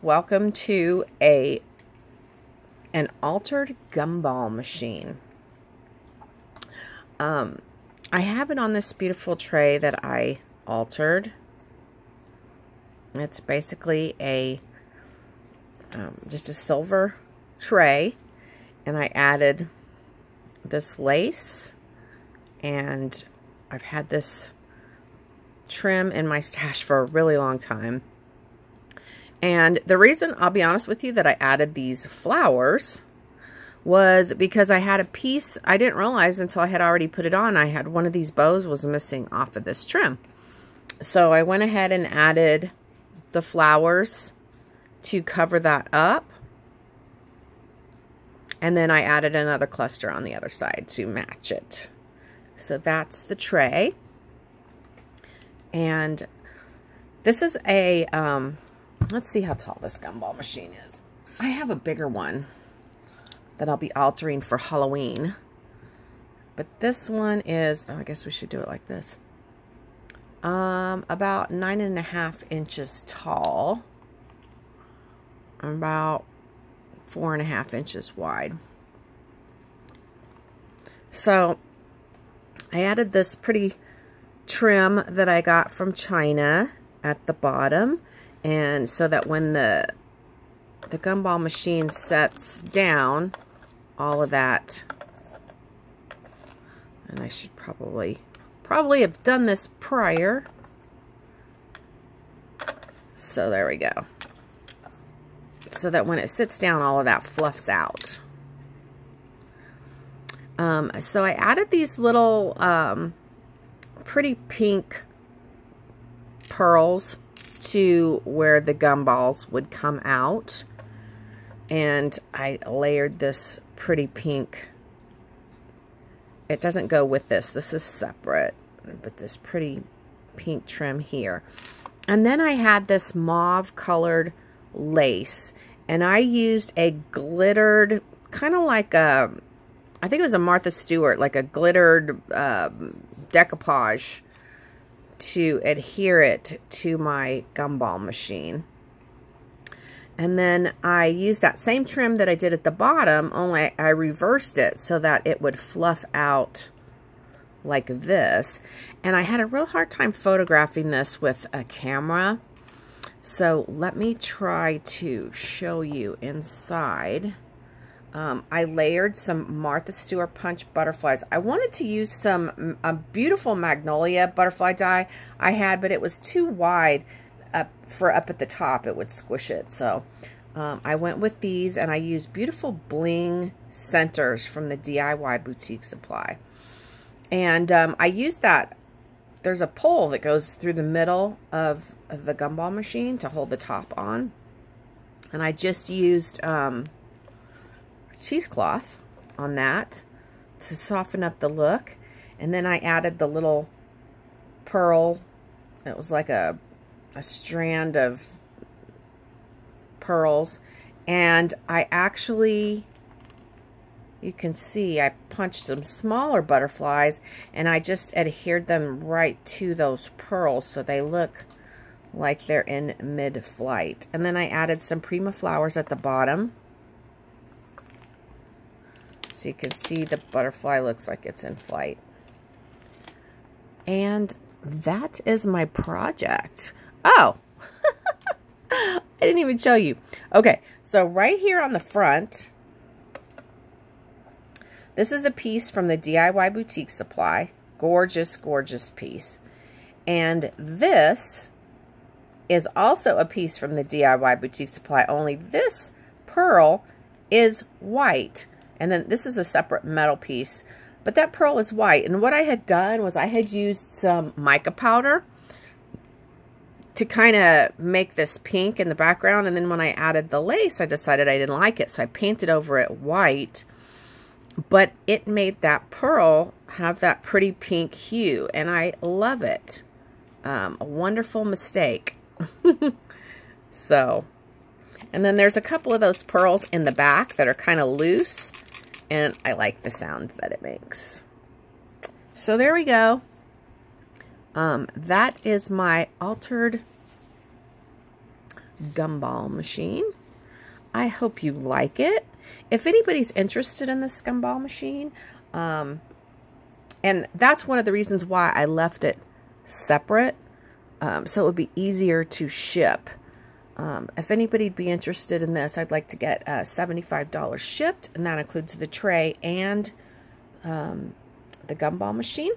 welcome to an altered gumball machine. I have it on this beautiful tray that I altered. It's basically a just a silver tray, and I added this lace, and I've had this trim in my stash for a really long time. And the reason, I'll be honest with you, that I added these flowers was because I had a piece, I didn't realize until I had already put it on, I had one of these bows was missing off of this trim. So I went ahead and added the flowers to cover that up. And then I added another cluster on the other side to match it. So that's the tray. And this is a, let's see how tall this gumball machine is. I have a bigger one that I'll be altering for Halloween. But this one is, oh, I guess we should do it like this. About 9.5 inches tall. About 4.5 inches wide. So I added this pretty trim that I got from China at the bottom, and so that when the gumball machine sets down, all of that, and I should probably have done this prior. So there we go. So that when it sits down, all of that fluffs out. So I added these little pretty pink pearls to where the gumballs would come out. And I layered this pretty pink. It doesn't go with this. This is separate. But this pretty pink trim here. And then I had this mauve colored lace. And I used a glittered, kind of like a, I think it was a Martha Stewart, like a glittered decoupage to adhere it to my gumball machine. And then I used that same trim that I did at the bottom, only I reversed it so that it would fluff out like this. And I had a real hard time photographing this with a camera. So let me try to show you inside. I layered some Martha Stewart punch butterflies. I wanted to use some beautiful magnolia butterfly dye I had, but it was too wide for up at the top. It would squish it. So I went with these, and I used beautiful bling centers from the DIY Boutique Supply. And I used that. There's a pole that goes through the middle of the gumball machine to hold the top on. And I just used cheesecloth on that to soften up the look. And then I added the little pearl. It was like a strand of pearls. And I actually, you can see I punched some smaller butterflies, and I just adhered them right to those pearls so they look like they're in mid-flight. And then I added some Prima flowers at the bottom. So you can see the butterfly looks like it's in flight. And that is my project. Oh, I didn't even show you. Okay, so right here on the front, this is a piece from the DIY Boutique Supply. Gorgeous, gorgeous piece. And this is also a piece from the DIY Boutique Supply, only this pearl is white. And then this is a separate metal piece, but that pearl is white. And what I had done was I had used some mica powder to kind of make this pink in the background. And then when I added the lace, I decided I didn't like it. So I painted over it white, but it made that pearl have that pretty pink hue. And I love it. A wonderful mistake. So, and then there's a couple of those pearls in the back that are kind of loose. And I like the sound that it makes. So there we go. That is my altered gumball machine. I hope you like it. If anybody's interested in this gumball machine, and that's one of the reasons why I left it separate, so it would be easier to ship. If anybody'd be interested in this, I'd like to get $75 shipped, and that includes the tray and the gumball machine.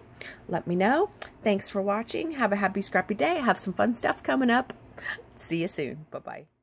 Let me know. Thanks for watching. Have a happy, scrappy day. Have some fun stuff coming up. See you soon. Bye-bye.